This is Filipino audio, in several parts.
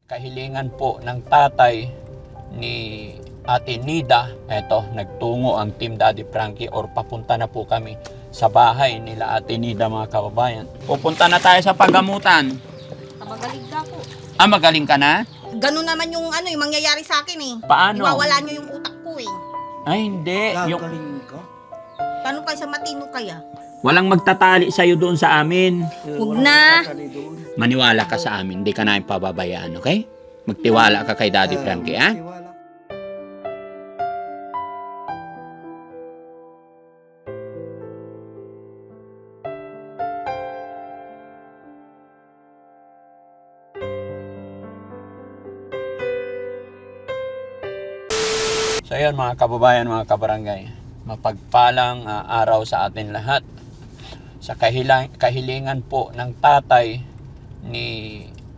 Kahilingan po ng tatay ni Ate Nida, eto, nagtungo ang Team Daddy Frankie or papunta na po kami sa bahay nila Ate Nida, mga kababayan. Pupunta na tayo sa pagamutan. Magaling ka po. Ah, magaling ka na? Ganun naman yung yung mangyayari sa akin eh. Paano? Iwawala nyo yung utak ko eh. Ay, hindi. Yung, Galing ka? Paano kayo sa matino kaya? walang magtatali sa'yo doon sa amin. Huwag na. Maniwala ka sa amin, hindi ka namin pababayaan, okay? Magtiwala ka kay Daddy Frankie, ha? So yun mga kababayan, mga kabarangay, mapagpalang araw sa atin lahat. Sa kahilingan po ng tatay ni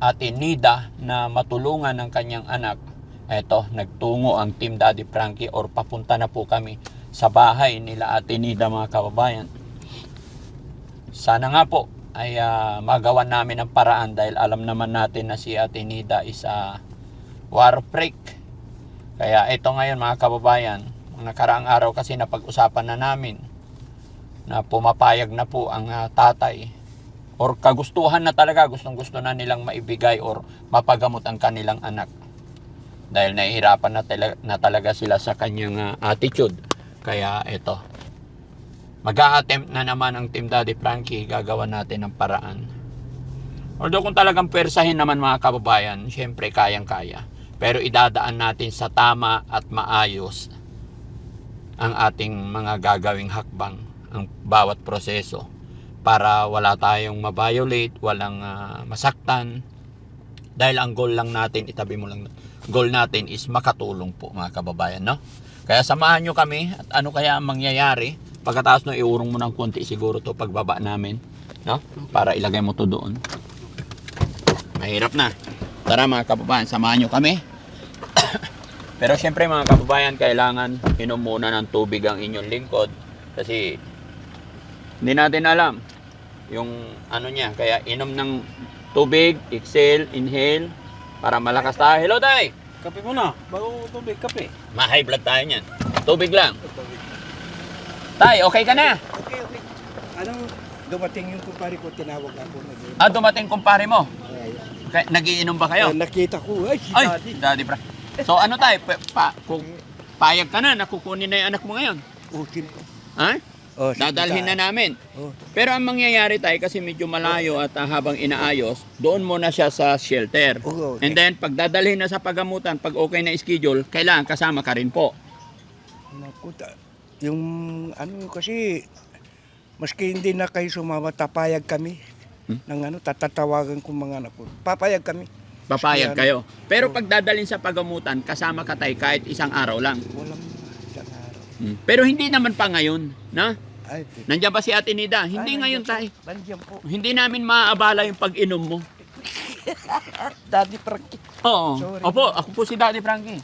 Ate Nida na matulungan ng kanyang anak, eto, nagtungo ang Team Daddy Frankie or papunta na po kami sa bahay nila Ate Nida, mga kababayan. Sana nga po ay magawan namin ang paraan dahil alam naman natin na si Ate Nida is war freak. Kaya ito ngayon mga kababayan, nakaraang araw kasi napag-usapan na namin na pumapayag na po ang tatay or kagustuhan na talaga, gustong-gusto na nilang maibigay or mapagamot ang kanilang anak. Dahil nahihirapan na talaga sila sa kanyang attitude. Kaya ito, mag-a-attempt na naman ang Team Daddy Frankie, gagawa natin ng paraan. Although kung talagang persahin naman mga kababayan, syempre kayang-kaya. Pero idadaan natin sa tama at maayos ang ating mga gagawing hakbang, ang bawat proseso para wala tayong ma-violate, walang masaktan. Dahil ang goal lang natin, itabi mo lang, goal natin is makatulong po mga kababayan, no? Kaya samahan nyo kami at ano kaya ang mangyayari. Pagkatapos no, iurong mo ng konti siguro to pagbaba namin, no? Para ilagay mo to doon. Mahirap na. Tara mga kababayan, samahan nyo kami. Pero syempre mga kababayan, kailangan inom muna ng tubig ang inyong lingkod kasi hindi natin alam yung ano niya. Kaya inom ng tubig, exhale, inhale para malakas tayo. Hello tay! Kape muna, bago tubig, kape. Ma-high blood tayo niyan. Tubig lang. Tay, okay ka na? Okay. Anong dumating yung kumpare ko, tinawag ako. Ah, dumating kumpare mo. Ay, Okay, nagiinom ba kayo? nakita ko, ay, si Ay, Daddy. Daddy Frank. So ano tayo, kung payag ka na, nakukunin na yung anak mo ngayon. Usin ko. Ha? Oh, sige, Dadalhin na tayo. namin. Oh, Pero ang mangyayari tayo kasi medyo malayo at habang inaayos, doon muna siya sa shelter. Oo, And then pag dadalhin na sa pagamutan, pag okay na schedule, kailangan kasama ka rin po. naku, yung ano kasi, maski hindi na kayo sumama, tapayag kami. Ng tatatawagan ko mga anak ko. Papayag kami. Papayag Yan. kayo. Pero pag dadalhin sa pagamutan, kasama ka tayo kahit isang araw lang. Walang isang araw. Pero hindi naman pa ngayon, na? Ay, Nandiyan ba si Ate Nida? Hindi ngayon tayo. Nandiyan po. Hindi namin maaabala yung pag-inom mo. Daddy Frankie. Oo. Sorry. Opo, ako po si Daddy Frankie.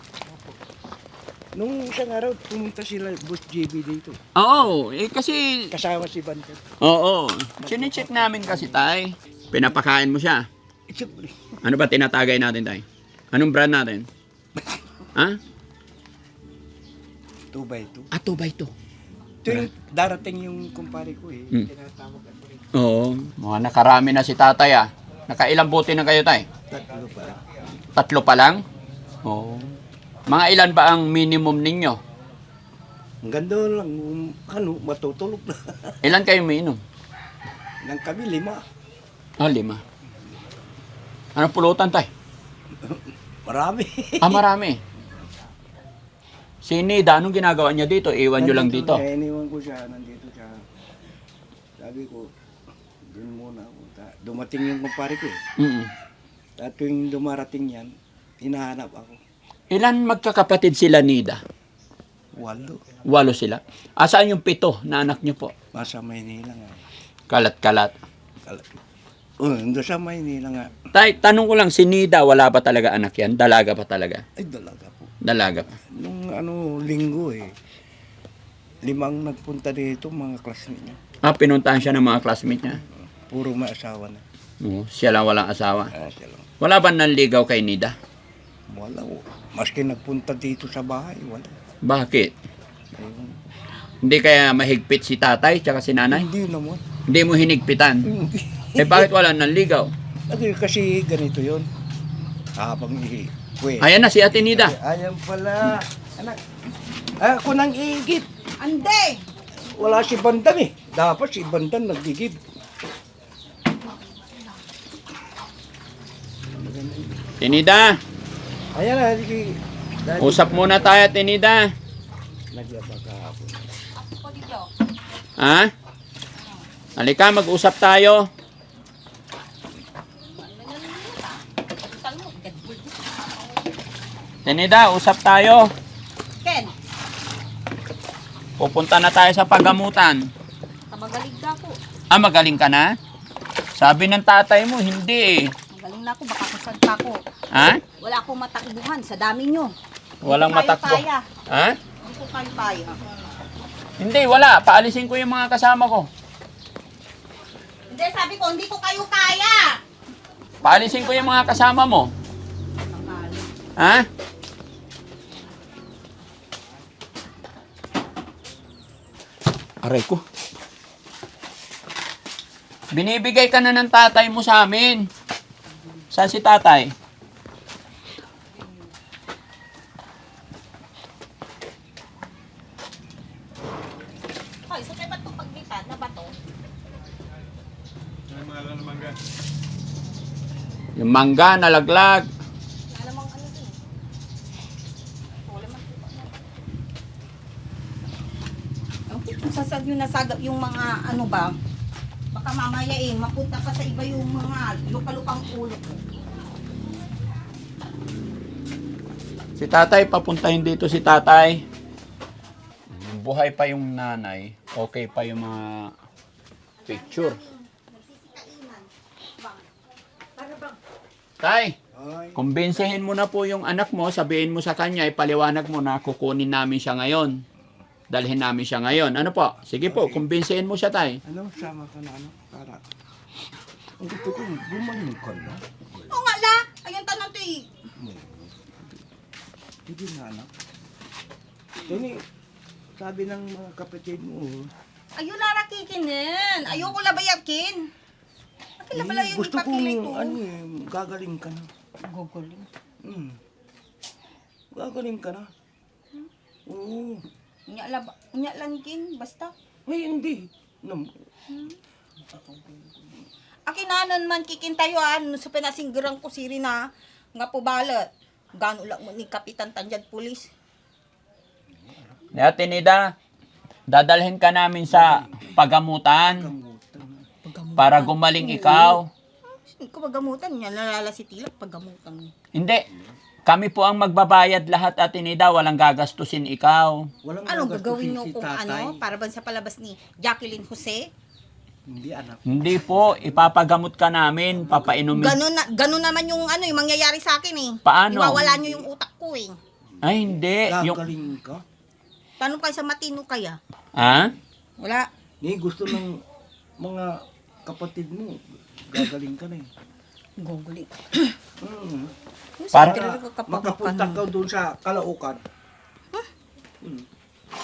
Nung isang araw, pumunta sila, Boss JB dito. Oo, kasi Kasama si Banter. oo. Sine-check namin kasi tay. Pinapakain mo siya. Siyempre. Ano ba tinatagay natin tay? Anong brand natin? Ha? 2x2. Ah, 2x2. Ito yung darating yung kumpare ko eh. Tinatawag ako rin. Oo. Mga nakarami na si tatay ah. Nakailang bote na kayo tay? Tatlo pa. 3 pa lang? Oo. Mga ilan ba ang minimum ninyo? Ang ganda lang, matutulog na. Ilan kayo minimum? Nang kami, 5. Ah, 5. Anong pulutan tay? Marami. Ah, marami. Si Nida, anong ginagawa niya dito? Iwan nyo lang dito. Iniwan ko siya, nandito siya. Sabi ko, dun muna ako. Dumating yung kumpare ko eh. At yung dumarating yan, hinahanap ako. Ilan magkakapatid sila Nida? 8. 8 sila. Asaan yung 7 na anak niyo po? Masa Maynila nga. Kalat-kalat. Doon sa Maynila nga. Tay, tanong ko lang, si Nida, wala pa talaga anak yan? Dalaga pa talaga? Ay, dalaga po. Dalaga pa. Nung linggo eh. 5 nagpunta dito, mga classmate niya. Ah, pinuntahan siya ng mga classmate niya? Puro may asawa na. Oo, siya lang walang asawa. Siya lang. Wala ba nanligaw kay Nida? Wala. Maski nagpunta dito sa bahay, wala. Bakit? Ayun. Hindi kaya mahigpit si tatay tsaka si nanay? Hindi naman. Hindi mo hinigpitan? Hindi. Eh bakit wala nanligaw? Kasi ganito yun. Habang pwede. Ayan na si Ate Nida. Ayan pala. Anak. Ako nang iigib. Ande! Wala si Bandan eh. Dapat si Bandan nagigib. Tinida, Ayan na. usap muna tayo, Tinida. Nagyabag kahapon. Ha? Halika, mag-usap tayo. Tinida, usap tayo. Ken, Pupunta na tayo sa paggamutan. kamagalig na ako. Ah, magaling ka na? Sabi ng tatay mo, hindi eh. Magaling na ako, baka kusad pa ako. Ha? Wala akong matakbuhan sa dami nyo. Walang Hindi ko matakbo. kaya. Ha? Hindi ko kaya. Hindi, wala. Paalisin ko yung mga kasama ko. Hindi, sabi ko, hindi ko kayo kaya. Paalisin ko yung mga kasama mo. Ha? Aray ko. Binibigay ka na ng tatay mo sa amin. Saan si tatay? Ay, so may ba't itong pagbitan na bato? Yung mangga, nalaglag. Alam mo ang ano din. Wala man po. Kung sasad yung nasagap yung mga ano ba, baka mamaya mapunta pa sa iba yung mga lupa-lupang ulo. Si tatay, papuntahin dito si tatay. Buhay pa yung nanay. Okay pa yung mga picture. Tay, Ay, kumbinsihin mo na po yung anak mo. Sabihin mo sa kanya, ipaliwanag mo na kukunin namin siya ngayon. Dalhin namin siya ngayon. Ano po? Sige po, kumbinsihin mo siya, tay. ano, sama ka na ano? Para. Ang gusto ko, gumaling ka na. Oo nga la, ayun tanong to eh. Hindi na anak. Tini, sabi ng mga kapatid mo, Ayun na nakikinin. Ayoko labayakin. Akin na pala yung gusto papilay kong, to. ano eh, gagaling ka na. Gogoling. Gagaling ka na. Oo. Unya lang kin, basta. Ay, hindi. Akinanan man kikintayuan sa pinasinggerang ko siri na nga po balat. Gano lang mo ni Kapitan Tanjad Pulis. Ate Nida, dadalhin ka namin sa pagamutan para gumaling ikaw. Hindi ko pagamutan niya, nalala si Tilak pagamutan. Hindi. Kami po ang magbabayad lahat, Ate Nida. Walang gagastusin ikaw. Walang Anong gagawin nyo si kung tatay. ano? Para ba sa palabas ni Jacqueline Jose? Hindi, anak. Hindi po. Ipapagamot ka namin. Papainumin. Ganun naman yung ano, yung mangyayari sa akin eh. Paano? Iwawala nyo yung utak ko eh. Ay, hindi. Yung... Gagaling ka. Paano kayo sa matino kaya? Ha? Wala. Ni gusto ng mga kapatid mo, gagaling ka na eh. Gogoling. Para- Makapunta ka doon sa Kalaukan.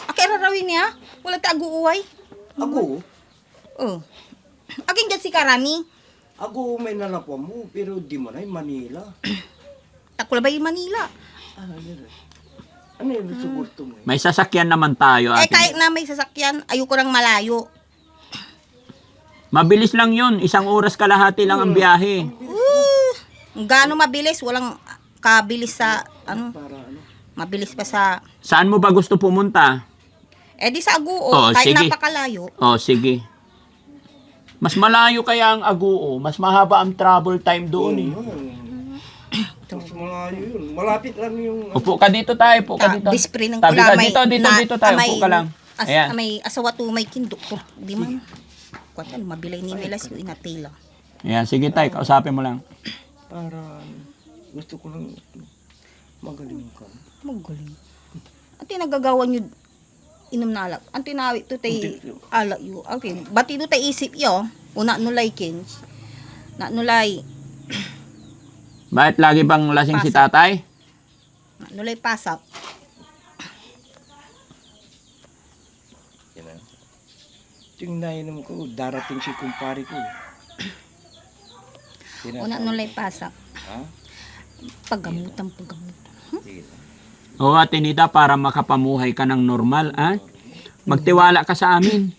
Akira rawin niya? Wala taguuway? Ako, Aking dyan si Karami. ako may nalapwa mo, pero di mo na yung Manila. Takula ba yung Manila? Ano yung gusto mo? May sasakyan naman tayo, Eh Ate. kahit na may sasakyan, ayoko nang malayo. Mabilis lang yun. 1 oras kalahati lang ang biyahe. Gaano mabilis? Walang kabilis sa, ano, Para ano? mabilis pa sa, Saan mo ba gusto pumunta? eh di sa Aguo, Oh, kahit sige. napakalayo. Oh, sige. Mas malayo kaya ang Aguo. Mas mahaba ang travel time doon eh. Mas malayo yun. Malapit lang yung... Upo ka dito tayo. Upo ka dito. Dispre ng Tabi ka kulamay. dito tayo. Upo ka lang. Ayan. May asawa to may kindok. Di man. Kuwan mabilay ni Melas yung inatila. Ayan, sige tayo. Kausapin mo lang. Para gusto ko lang magaling ka. Magaling. Ang tinagagawa nyo, inom na alak. Ang tinawi to tay alak yu. Okay. Bati to tay isip yo. Una nulay kins. Na nulay. Bakit lagi bang lasing si tatay? Nulay pasok. Yan na. Yung nainom ko, darating si kumpare ko. Una nulay pasok. Ha? Paggamutan. Sige na. Oo, Ate Nida, para makapamuhay ka ng normal, ha? Magtiwala ka sa amin.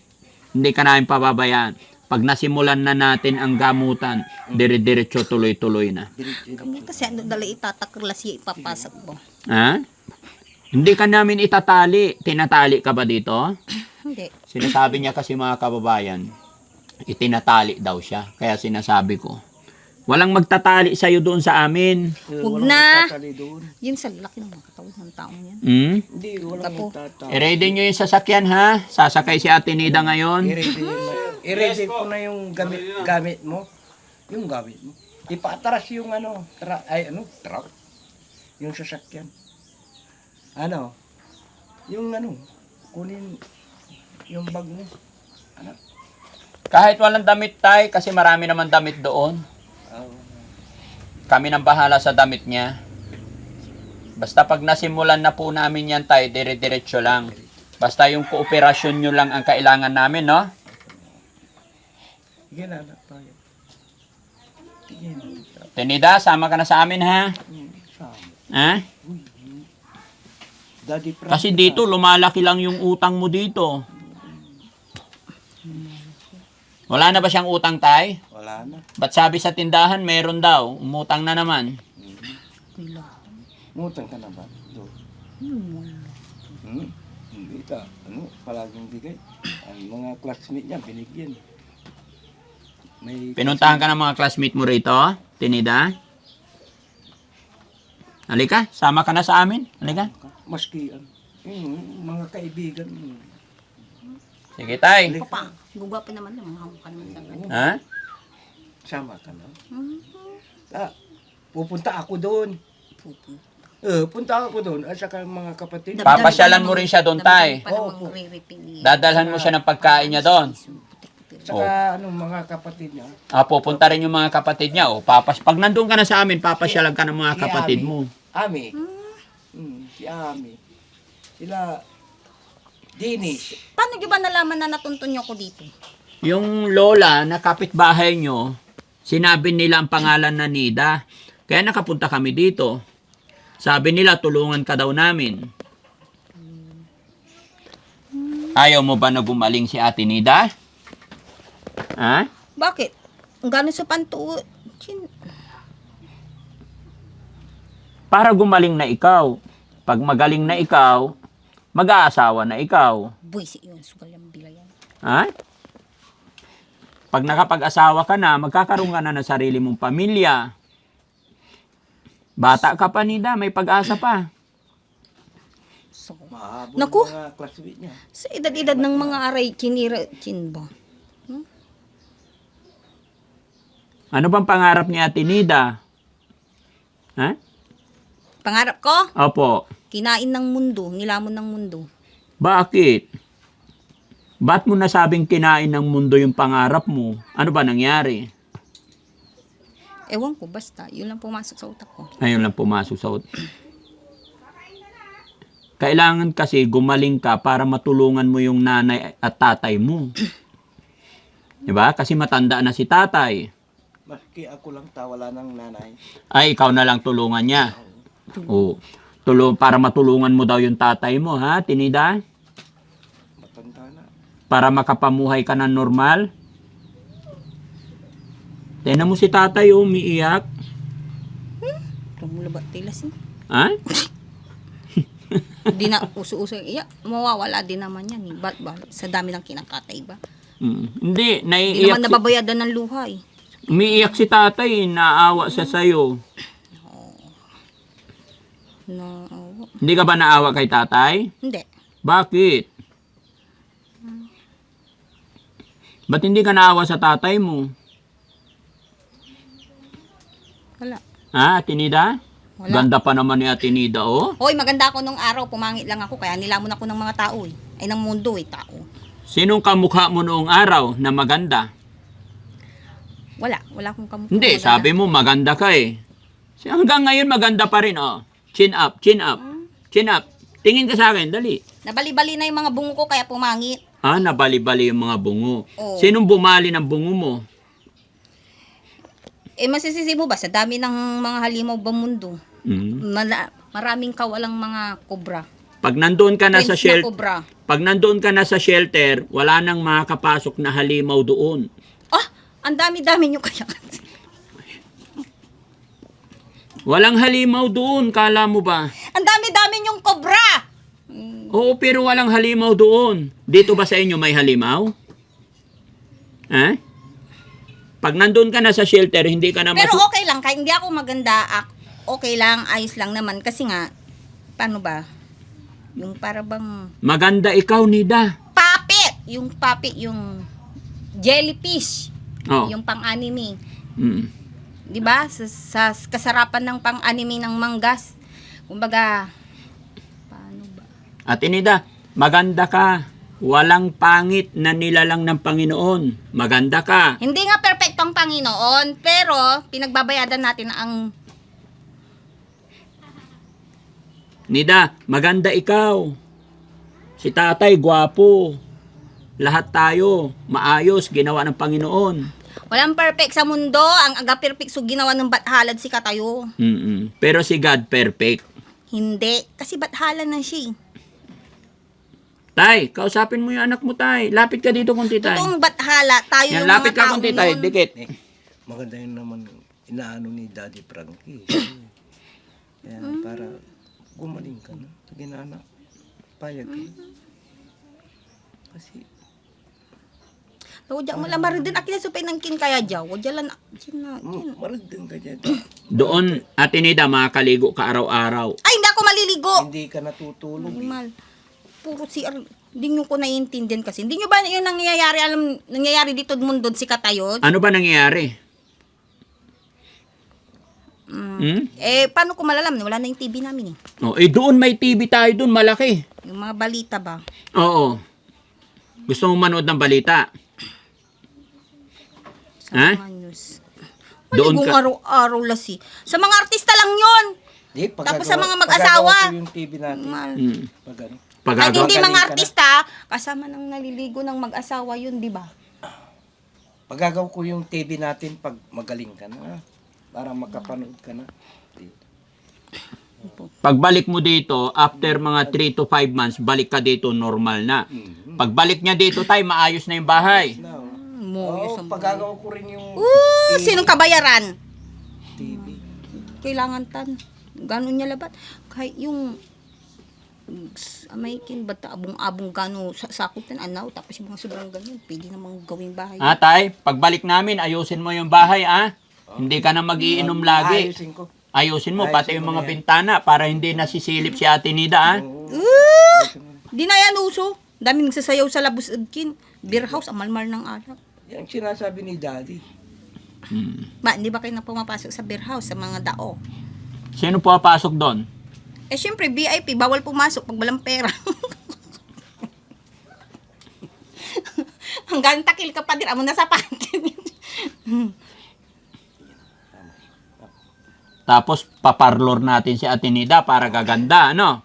Hindi ka namin pababayaan. Pag nasimulan na natin ang gamutan, dire-diretso tuloy-tuloy na. Kamuta siya, ano dala itataklas siya ipapasok mo. Ha? Hindi ka namin itatali. Tinatali ka ba dito? Hindi. Sinasabi niya kasi mga kababayan, itinatali daw siya. Kaya sinasabi ko, walang magtatali sa'yo doon sa amin. Huwag Walang na. magtatali doon. Yun sa laki ng mga katawan ng taong yan. Hmm? Hindi, walang Tapo. magtatali. I-ready nyo yung sasakyan, ha? Sasakay si Ate Nida ngayon. I-ready ko na yung gamit mo. Yung gamit mo. Ipatras yung truck. Yung sasakyan. Kunin yung bag mo. Anak. Kahit walang damit tay, kasi marami naman damit doon. Kami nang bahala sa damit niya. Basta pag nasimulan na po namin yan tay, dire-diretso lang. Basta yung kooperasyon nyo lang ang kailangan namin, no? Sige na, anak tayo. Sige na. Tinida, sama ka na sa amin, ha? Sama. Ha? Daddy Frank. Kasi dito, lumalaki lang yung utang mo dito. Wala na ba siyang utang, tay? Wala na. Ba't sabi sa tindahan, meron daw. Umutang na naman. Mutang ka na ba? Do. Hindi ka. Palaging bigay. Ang mga classmate niya, binigyan. May Pinuntahan ka ng mga classmate mo rito, Tinida? Halika, sama ka na sa amin. Halika. maski mga kaibigan. Sige, tay. Papa, gugwapo naman lang. Mga mukha naman sa ganyan. Ha? Sama ka na. Hmm. Pupunta ako doon. Punta ako doon at saka mga kapatid. Papasyalan mo rin siya doon, tay. Opo. Dadalhan mo siya ng pagkain niya doon. Saka mga kapatid niya. Pupunta rin yung mga kapatid niya. Pag nandun ka na sa amin, papasyalan ka ng mga kapatid mo. Ami. Si Ami. Sila Dinis. Paano nyo ba nalaman na natuntun nyo ko dito? Yung lola na kapitbahay nyo, sinabi nila ang pangalan na Nida. Kaya nakapunta kami dito. Sabi nila, tulungan ka daw namin. Ayaw mo ba na gumaling si Ate Nida? Ha? Bakit? Ang gano'n sa pantuo. Para gumaling na ikaw. Pag magaling na ikaw, mag-aasawa na ikaw. Buwisi yun. Sugal yung bilayan. Ha? Pag nakapag-asawa ka na, magkakaroon ka na ng sarili mong pamilya. Bata ka pa, Nida. May pag-asa pa. So, Mahabol Naku. mga classmate niya. sa edad-edad ng mga aray, ba? Ano bang pangarap ni Ate Nida? Ha? Pangarap ko, Opo. kinain ng mundo, nilamon ng mundo. Bakit? Ba't mo nasabing kinain ng mundo yung pangarap mo? Ano ba nangyari? Ewan ko, basta. Yun lang pumasok sa utak ko. Ayun lang pumasok sa Kailangan kasi gumaling ka para matulungan mo yung nanay at tatay mo. Diba? Kasi matanda na si tatay. Maski ako lang wala ng nanay. Ay, ikaw na lang tulungan niya. Oo. Para matulungan mo daw yung tatay mo, ha, Tinida? Matanda na. Para makapamuhay ka ng normal. Tignan mo si tatay, umiiyak. Tumula ba tilas eh? Ha? Di na uso-uso yung iyak. Mawawala din naman yan eh. Ba't ba? Sa dami ng kinakatay ba? Hindi, Di naiiyak. naman nababayadan ng luha eh. Umiiyak si tatay, naawa siya sa'yo. No, Hindi ka ba naawa kay tatay? hindi. Bakit? Ba't hindi ka naawa sa tatay mo? Wala. Ha, Tinida? Wala. Ganda pa naman ni Ate Nida, oh. Hoy, maganda ako nung araw. Pumangit lang ako. Kaya nilamon ako ng mga tao eh. Ay, ng mundo eh, tao. Sinong kamukha mo noong araw na maganda? Wala. Wala akong kamukha. Hindi, maganda. sabi mo maganda ka eh. Hanggang ngayon maganda pa rin, oh. Chin up, chin up. Chin up. Tingin ka sa akin, dali. Nabali-bali na yung mga bungo ko kaya pumangit. Ah, nabali-bali yung mga bungo. Oo. Sinong bumali ng bungo mo? Eh, masisisi mo ba sa dami ng mga halimaw ba mundo? Mm. Maraming kawalang mga kobra. Pag nandoon ka na sa Prince na shelter, kobra. pag nandoon ka na sa shelter, wala nang makakapasok na halimaw doon. Ah, ang dami-dami nyo kaya. Walang halimaw doon, kala mo ba? Ang dami-dami nyong kobra! Oo, pero walang halimaw doon. Dito ba sa inyo may halimaw? Ha? Pag nandoon ka na sa shelter, hindi ka na Pero okay lang, kahit hindi ako maganda, okay lang, ayos lang naman. Kasi nga, paano ba? Yung para bang Maganda ikaw, Nida. puppet! Yung puppet, yung jellyfish. Oh. Yung pang-anime. Mm. Di ba? Sa kasarapan ng pang-anime ng manggas. Kumbaga, paano ba? At Nida, maganda ka. Walang pangit na nilalang ng Panginoon. Maganda ka. Hindi nga perfecto ang Panginoon, pero pinagbabayadan natin ang Nida, maganda ikaw. Si tatay, gwapo. Lahat tayo, maayos, ginawa ng Panginoon. walang perfect sa mundo. Ang aga-perfect so ginawa ng bathalad si Katayo. Mm-mm. Pero si God, perfect. Hindi. Kasi bathala na siya. Tay, kausapin mo yung anak mo, tay. Lapit ka dito, kunti, tay. Totoong bathala. Tayo Yan, yung lapit mga ka, taong kunti, tay. yun. Dikit. Maganda yun naman inaano ni Daddy Frankie. Kaya para gumaling ka na. Ginana, payag ka. Kasi, Tawad mo lang maridin. Akin na supay ng kin kaya dyaw. Wadya lang. maragdan ka dyan. Doon, Ate Nida, makakaligo ka araw-araw. Ay, hindi ako maliligo. Hindi ka natutulog. Animal. Puro CR. Hindi nyo ko naiintindihan kasi. Hindi nyo ba yung nangyayari dito mundo si Katayo? Ano ba nangyayari? Hmm? Eh, paano ko malalam? Wala na yung TV namin eh. Oh, doon may TV tayo doon, malaki. Yung mga balita ba? Oo. Gusto mo manood ng balita? Sa Ha? mga news. Doon Maligong ka- araw-araw lasi. Sa mga artista lang yun. Di, Tapos sa mga mag-asawa. pagkagawa ko yung TV natin. Hmm. Pag ano. Kahit Pagagawa. hindi Magaling mga ka na. artista, kasama ng naliligo ng mag-asawa yun, di ba? Pagagaw ko yung TV natin pag magaling ka na. Para makapanood ka na. Pagbalik mo dito, after mga 3 to 5 months, balik ka dito, normal na. Pagbalik niya dito, tay, maayos na yung bahay. No. Moyo Oh, sa pagagaw ko rin yung Sinong kabayaran? TV. Kailangan tan. Ganon niya labat. Kahit yung may kinbata abong-abong gano sakutan anaw tapos yung mga sobrang ganyan pwede namang gawing bahay. Tay, pagbalik namin, ayusin mo yung bahay, Hindi ka na magiinom lagi. Ayusin ko. Ayusin mo, pati Ayusin yung mo mga yan. bintana para hindi nasisilip si Ate Nida, Di na yan uso. Daming nagsasayaw sa labos edkin. Beer house, amalmal ng alak. Yan sinasabi ni Daddy. Hindi ba kayo na pumapasok sa beer house, sa mga dao? Sino papasok doon? Eh, syempre, VIP, bawal pumasok pag walang pera. Hanggang takil ka pa din, amo na sa patin. Tapos paparlor natin si Ate Nida para gaganda, ano?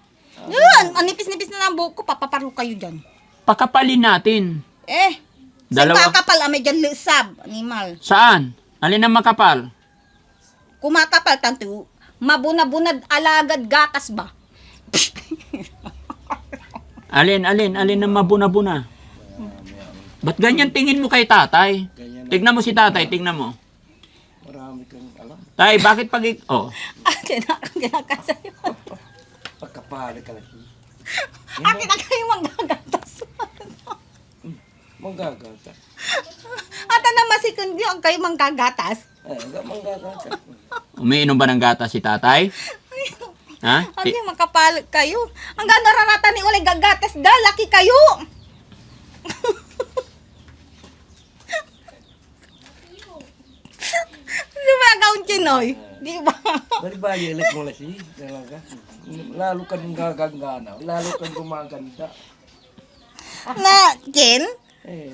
Yun, ang nipis-nipis na ng buhok ko, papaparo kayo dyan. Pakapalin natin. Sa kakapal, may dyan lisab, animal. Saan? Alin ang makapal? Kumakapal, tanto, mabunad-bunad, alagad, gatas ba? Alin ang mabuna-buna? Ba't ganyan tingin mo kay tatay? Tignan mo si tatay, tignan mo. Marami kang alam. Tay, bakit Akin ka sa'yo. Pagkapala ka lang. Akin na kayo manggagatas. Manggagata. Ata na masikundi ang kayo manggagatas. Manggagata. Umiinom ba ng gatas si tatay? Ha? Hindi, makapal kayo. Hanggang nararata ni ulit gagatas da, laki kayo. Di ba gawin chinoy? Di ba? Bali-bali, alat mo na siya. Talaga. Lalo ka nung gagangana. Lalo kang gumaganda. Na, Jen? Eh.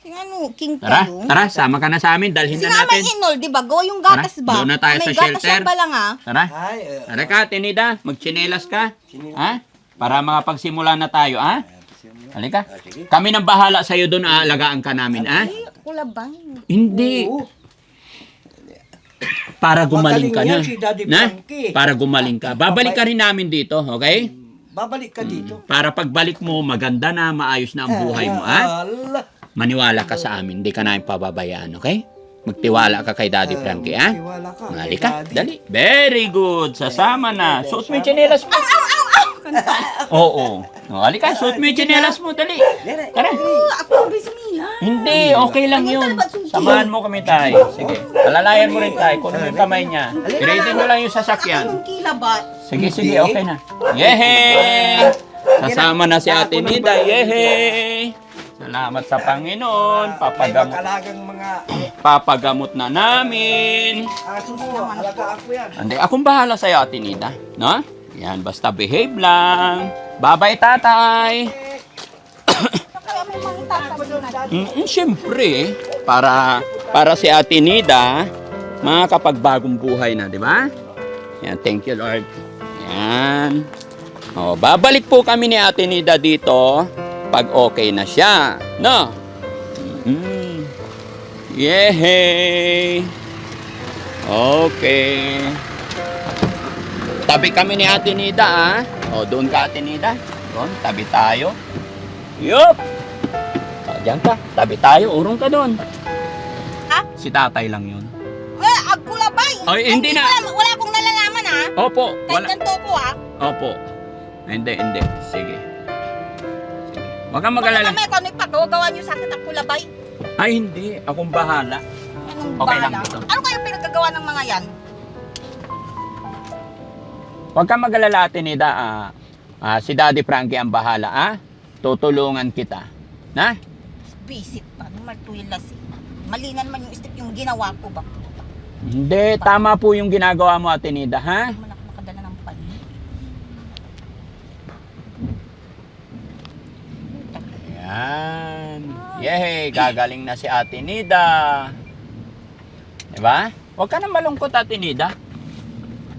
Yung ano, king Tara, kayo. tara, sama ka na sa amin. Dalhin Kasi na nga may natin. inol, di ba? Gawa yung gatas Tara, ba? doon na tayo May sa gatas shelter. yan ba lang ah? Tara. Ay, Tara ka, Tinida. Magtsinelas ka. Ha? Para makapagsimula na tayo, ha? Halika. sige. Kami nang bahala sa'yo doon, aalagaan ka namin, ha? Ay, kulabang. Hindi. Oo. Para gumaling ka na. Magaling yan si Daddy Na? Frankie. Para gumaling ka. Babalik ka rin namin dito, okay? Babalik ka dito. Para pagbalik mo, maganda na, maayos na ang buhay mo, ha? Ala. Maniwala ka sa amin. Hindi ka namin pababayaan, okay? Magtiwala ka kay Daddy Frankie, ha? Tiwala ka. Halika, Daddy. dali. Very good. Sasama na. Suot mo yung tsinelas mo. Oo. O, halika, suot mo yung tsinelas mo. Dali. Tara. Ako ang Bismillah. Hindi, okay lang yun. Samahan mo kami tayo. Sige. Alalayan mo rin tayo. Kunin mo yung kamay niya. I-ready nyo lang yung sasakyan. Anong kilabat? Sige, sige. Okay na. Yehey! Sasama na si Ate Nida. Yehey! Salamat sa Panginoon. May makalagang mga Papagamot na namin. aso mo. Alaga ako yan. Hindi, akong bahala sa'yo, Ate Nida. No? Yan, basta behave lang. Bye-bye, tatay. Kaya may mga tatabi na. Siyempre, para si Ate Nida, makakapagbagong buhay na, di ba? Yan, thank you, Lord. Yan. O, babalik po kami ni Ate Nida dito pag okay na siya. No? Yehey! Okay. Tabi kami ni Ate Nida, ah. O, doon ka, Ate Nida. Doon, tabi tayo. Yup! O, diyan ka. Tabi tayo. Urong ka doon. Ha? Si tatay lang yun. Eh, agkulabay. Ay, hindi na. Wala akong nalalaman ha. Opo. Kahit Wala. ganito ko ha. Opo. Hindi. Sige. Sige. Huwag kang mag-alala. Mamaya kung ano ipagawa niyo sa akin agkulabay. Ay, hindi. Akong bahala. Anong Okay lang bahala? ito. Ano kayo pinagagawa ng mga yan? Huwag kang mag-alala, Ate Nida. Si Daddy Frankie ang bahala, ah. Tutulungan kita. Na? Visit pa. Martuilas eh. Mali na naman yung step yung ginawa ko ba? Hindi. Tama po yung ginagawa mo, Ate Nida, ha? Hindi man ako makadala ng panin. Ayan. Yehey, gagaling na si Ate Nida. Diba? Huwag ka na malungkot, Ate Nida.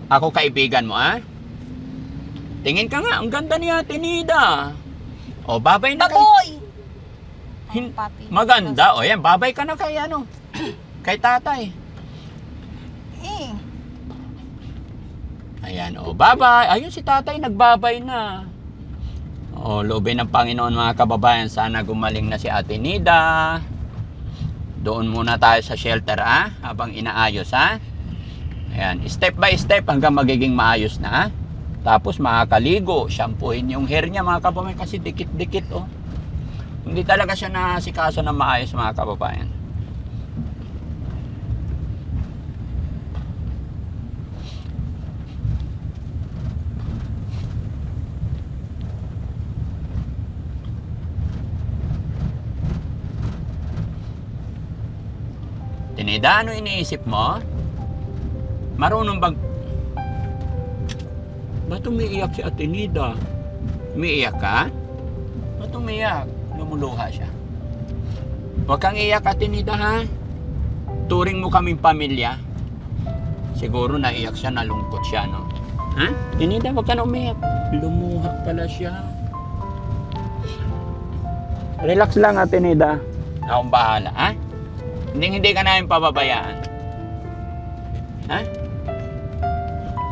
Ako kaibigan mo, ah? Tingin ka nga, ang ganda ni Ate Nida. O, babay na kay... Baboy! Hin- Papi. Maganda. O, yan, babay ka na kay ano. Kay tatay. Eh. Ayan, o, babay. Ayun, si tatay nagbabay na. O, loobin ng Panginoon, mga kababayan. Sana gumaling na si Ate Nida. Doon muna tayo sa shelter, ah, habang inaayos, ha. Ayan, step by step hanggang magiging maayos na, ha. Tapos makakaligo, shampooin yung hair niya, mga kababayan, kasi dikit-dikit, oh. Hindi talaga siya nasikaso na maayos, mga kababayan. Tinida, ano iniisip mo? Marunong bang... Ba't umiiyak si Ate Nida? Umiiyak ka? Ba't umiiyak? Lumuluha siya. Huwag kang iyak, Ate Nida, ha? Turing mo kaming pamilya. Siguro naiyak siya, nalungkot siya, no? Ha? Ate Nida, huwag ka na umiyak. Lumuha pala siya. Relax lang, Ate Nida. Akong bahala, ha? Hindi ka namin pababayaan. Ha?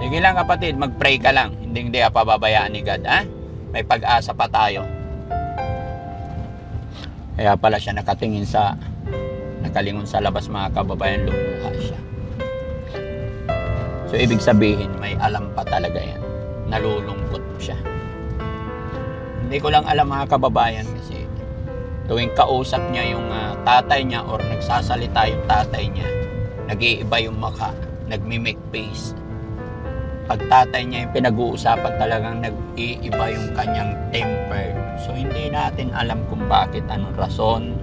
Sige lang, kapatid, mag-pray ka lang. Hindi ka pababayaan ni God, ha? May pag-asa pa tayo. Kaya pala siya nakalingon sa labas, mga kababayan, lumuha siya. So, ibig sabihin, may alam pa talaga yan. Nalulungkot siya. Hindi ko lang alam, mga kababayan, kasi tuwing kausap niya yung tatay niya or nagsasalita yung tatay niya, nag-iiba yung mukha, nagmi-make face. Pag tatay niya yung pinag-uusapan, talagang nag-iiba yung kanyang temper. So, hindi natin alam kung bakit, anong rason.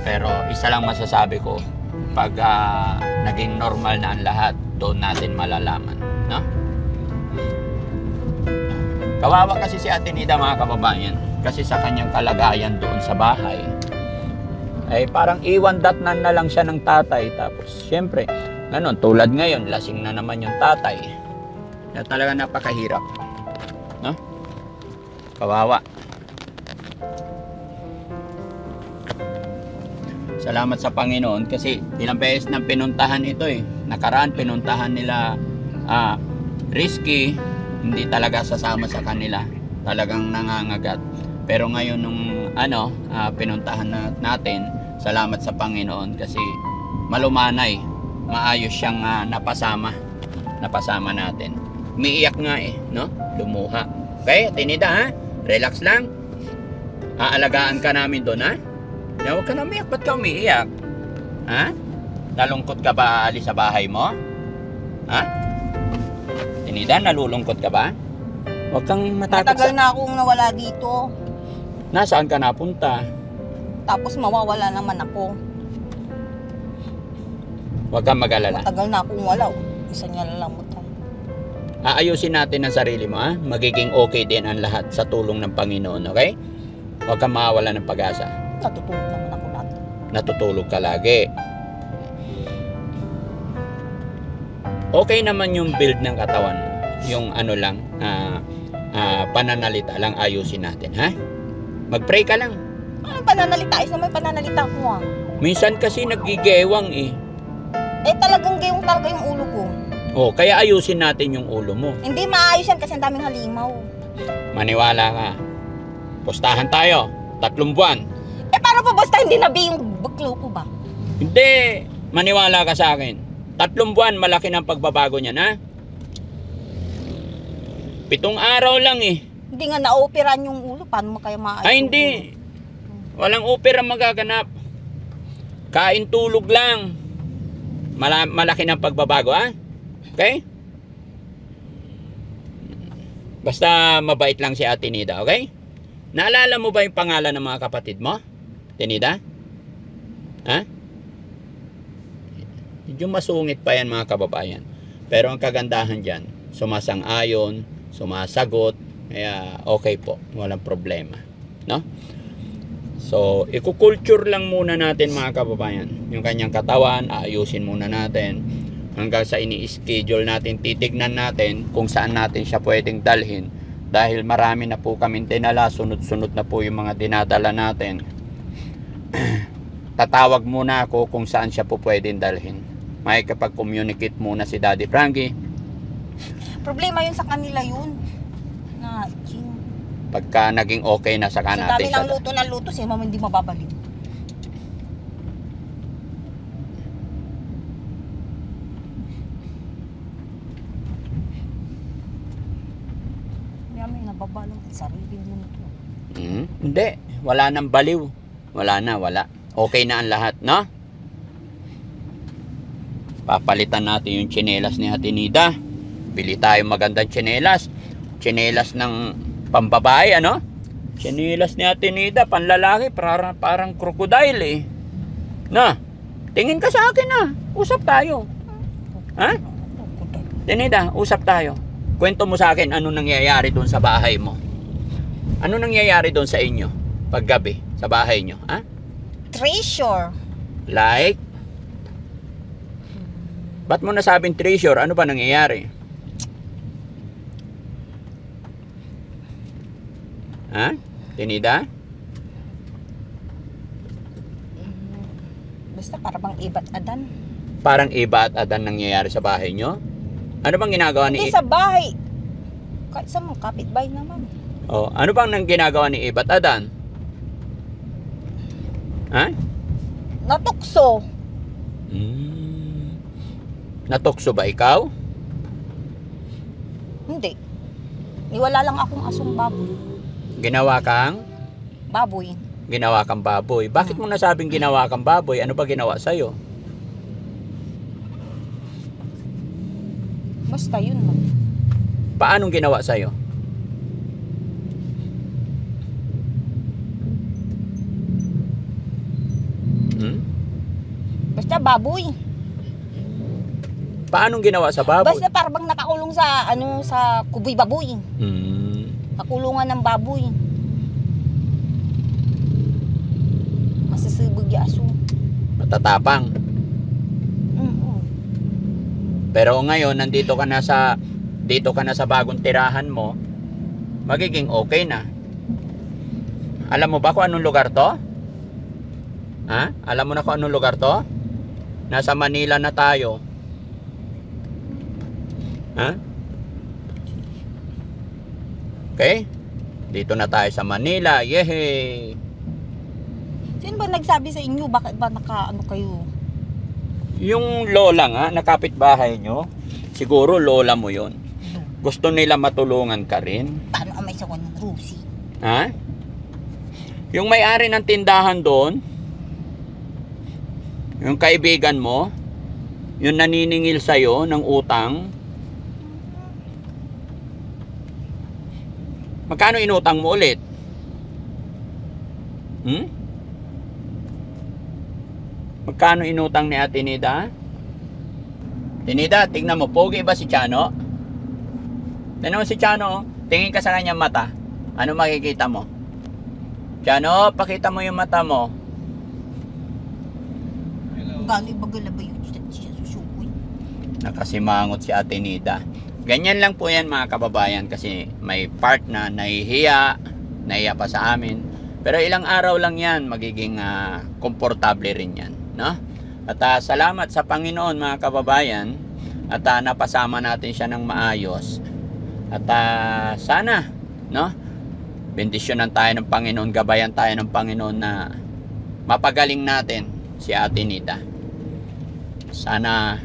Pero isa lang masasabi ko, pag naging normal na ang lahat, doon natin malalaman. No? Kawawa kasi si Ate Nida, mga kababayan. Kasi sa kanyang kalagayan doon sa bahay, ay parang iwan datnan na lang siya ng tatay. Tapos, syempre, ganun, tulad ngayon, lasing na naman yung tatay. Na talaga napakahirap. No? Kawawa. Salamat sa Panginoon kasi ilang beses nang pinuntahan ito eh. Nakaraan pinuntahan nila Risky, hindi talaga sasama sa kanila. Talagang nangangagat. Pero ngayon nung pinuntahan natin, salamat sa Panginoon kasi malumanay, maayos siyang napasama natin. Umiiyak nga eh, no? Lumuha. Okay, Tinida ha? Relax lang. Aalagaan ka namin doon ha? Na huwag ka na umiyak, ba't ka umiiyak? Ha? Nalungkot ka ba aalis sa bahay mo? Ha? Tinida, nalulungkot ka ba? Huwag kang matakot Matagal na akong nawala dito. Nasaan ka napunta? Tapos mawawala naman ako. Huwag kang mag-alala. Matagal na akong wala. Isa niya lang mo tayo. Aayusin natin ang sarili mo, ha? Magiging okay din ang lahat sa tulong ng Panginoon, okay? Huwag kang mawawala ng pag-asa. Natutulog naman ako natin. Natutulog ka lagi. Okay naman yung build ng katawan mo. Yung pananalita lang ayusin natin, ha? Mag-pray ka lang. Anong pananalita? Isa naman yung pananalita ko ah. Minsan kasi nagigewang eh. Eh talagang gayong talaga yung ulo ko. Oh, kaya ayusin natin yung ulo mo. Hindi maayos yan kasi ang daming halimaw. Maniwala ka. Pustahan tayo. 3 buwan. Eh paano pa basta hindi nabi yung baklo ko ba? Hindi. Maniwala ka sa akin. 3 buwan, malaki ng pagbabago niyan, ha? 7 araw lang eh. Hindi nga na-operan yung ulo. Paano mo kaya maayos? Ay, yung hindi. Walang opera magaganap. Kain tulog lang. Malaki ng pagbabago, ha? Okay? Basta mabait lang si Ate Nida, okay? Naalala mo ba yung pangalan ng mga kapatid mo? Tinida? Ha? Medyo masungit pa yan mga kababayan. Pero ang kagandahan dyan, sumasang-ayon, sumasagot, kaya okay po, walang problema. No? So, ikukulture lang muna natin mga kababayan. Yung kanyang katawan, aayusin muna natin. Hanggang sa ini-schedule natin, titignan natin kung saan natin siya pwedeng dalhin. Dahil marami na po kaming dinala, sunod-sunod na po yung mga dinadala natin. Tatawag muna ako kung saan siya po pwedeng dalhin. May kapag-communicate muna si Daddy Frankie. Problema yun sa kanila yun. Na, Pagka naging okay na saka sa natin dami ng luto na luto, siya hindi mababalik. May nababalong sarili mo nito. Hindi. Wala nang baliw. Wala. Okay na ang lahat, no? Papalitan natin yung tsinelas ni Ate Nida. Bili tayo magandang tsinelas. Tsinelas ng pambabae, ano? Tsinelas ni Ate Nida, panlalaki, parang crocodile eh. Na, tingin ka sa akin na. Usap tayo. Ha? Ate Nida, usap tayo. Kwento mo sa akin ano nangyayari doon sa bahay mo. Ano nangyayari doon sa inyo paggabi sa bahay nyo, ha? Treasure. Like? Ba't mo nasabing treasure? Ano ba nangyayari? Ha? Tinida? Basta para bang iba't adan. Parang iba at adan nangyayari sa bahay nyo? Ano bang ginagawa ni... Hindi sa bahay. Kahit sa mga kapitbahay naman. Oh, ano bang nang ginagawa ni Iba at Adan? Ha? Natukso. Natukso ba ikaw? Hindi. Niwala lang akong asong baboy. Ginawa kang baboy. Bakit mo nasabing ginawa kang baboy? Ano ba ginawa sa'yo? Basta yun lang. Paanong ginawa sa'yo? Basta baboy. Paanong ginawa sa baboy? Basta parang nakakulong sa sa kuboy baboy. Nakulungan ng baboy. Masasibog yung aso. Matatapang. Oo. Pero ngayon, dito ka na sa bagong tirahan mo, magiging okay na. Alam mo ba kung anong lugar to? Ha? Alam mo na kung anong lugar to? Nasa Manila na tayo. Ha? Okay? Dito na tayo sa Manila. Yehey! Sino ba nagsabi sa inyo? Bakit ba naka ano kayo? Yung lola nga, na kapitbahay nyo, siguro lola mo yon. Gusto nila matulungan ka rin. Paano amay sa ng Rusi? Ha? Yung may-ari ng tindahan doon, yung kaibigan mo, yung naniningil sa'yo ng utang, magkano inutang mo ulit? Magkano inutang ni Ate Nida? Tinida, tingnan mo, pogi ba si Chano? Tingnan mo si Chano, tingin ka sa kanyang mata. Ano makikita mo? Chano, pakita mo yung mata mo. Gali bagala ba yun siya susukoy? Nakasimangot si Ate Nida. Ganyan lang po yan mga kababayan kasi may part na nahihiya pa sa amin. Pero ilang araw lang yan, magiging komportable rin yan. No? At salamat sa Panginoon mga kababayan at napasama natin siya ng maayos. At sana, no? Bendisyonan tayo ng Panginoon, gabayan tayo ng Panginoon na mapagaling natin si Ate Nida. Sana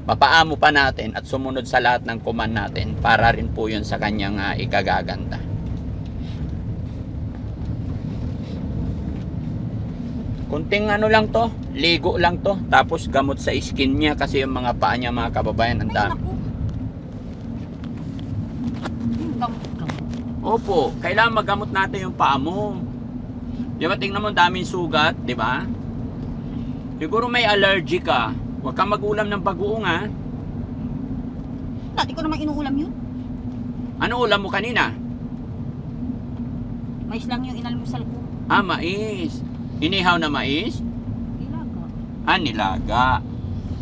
mapaamo pa natin at sumunod sa lahat ng command natin para rin po yun sa kanyang ikagaganda. Kunting ano lang to, ligo lang to, tapos gamot sa skin niya kasi yung mga paa niya mga kababayan ang dami. Opo, kailangan magamot natin yung paa mo. Di ba, tingnan mo daming sugat, di ba? Siguro may allergy ka. Huwag kang mag-ulam ng bagoong ha. Dati ko naman inuulam yun. Ano ulam mo kanina? Mais lang yung inalmusal ko. Mais. Inihaw na mais? Nilaga. Nilaga.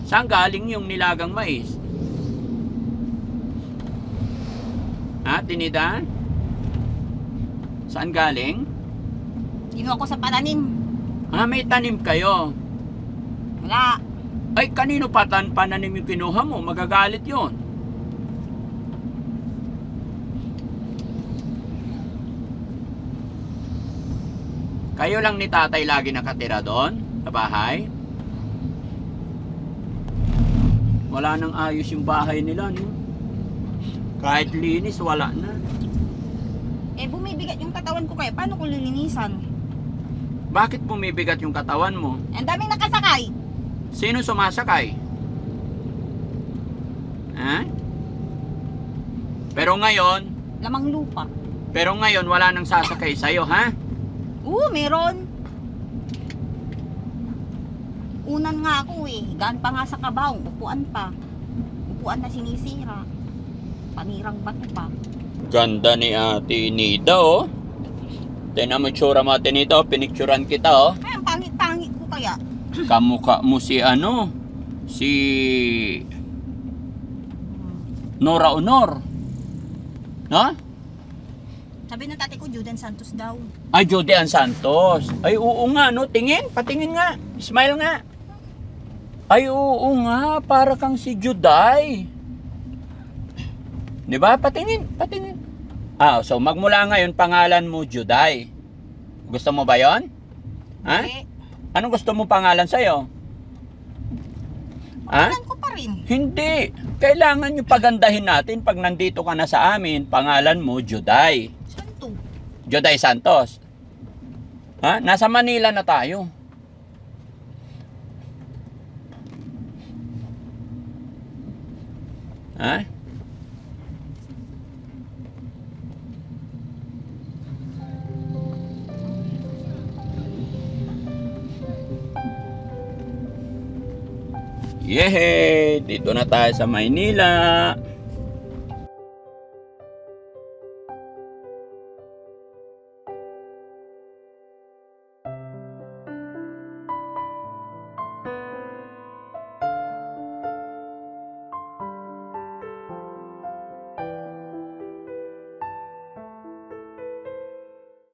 Saan galing yung nilagang mais? Tinida? Saan galing? Kinuha ko sa pananim. May tanim kayo. Wala. Ay, kanino pananim yung kinuha mo? Magagalit yon. Kayo lang ni tatay lagi nakatira doon? Sa bahay? Wala nang ayos yung bahay nila, no? Kahit linis, wala na. Bumibigat yung katawan ko kaya. Paano ko lilinisan? Bakit bumibigat yung katawan mo? Ang daming nakasakay. Sino sumasakay? Pero ngayon, Lamang lupa. wala nang sasakay sa'yo, ha? Meron. Unan nga ako Gaan pa nga sa kabaw. Upuan pa. Upuan na sinisira. Panirang bato pa. Ganda ni Ate Nida, oh. Tignan mo tsura mo, Ate Nida, oh. Pinicturan kita, oh. Ay, ang pangit-pangit ko kaya. Kamukha mo si si Nora Honor. No? Sabi ng tatay ko, Juden Santos daw. Ay, Judean Santos. Ay, oo nga, no? Tingin, patingin nga. Smile nga. Ay, oo nga, para kang si Juday. Di ba? Patingin. So magmula ngayon, pangalan mo Juday. Gusto mo ba yon? Eh, Anong gusto mo pangalan sa'yo? pangalan ko pa rin. Hindi. Kailangan nyo pagandahin natin pag nandito ka na sa amin. Pangalan mo Juday. Santo. Juday Santos. Nasa Manila na tayo. Yehey! Dito na tayo sa Maynila.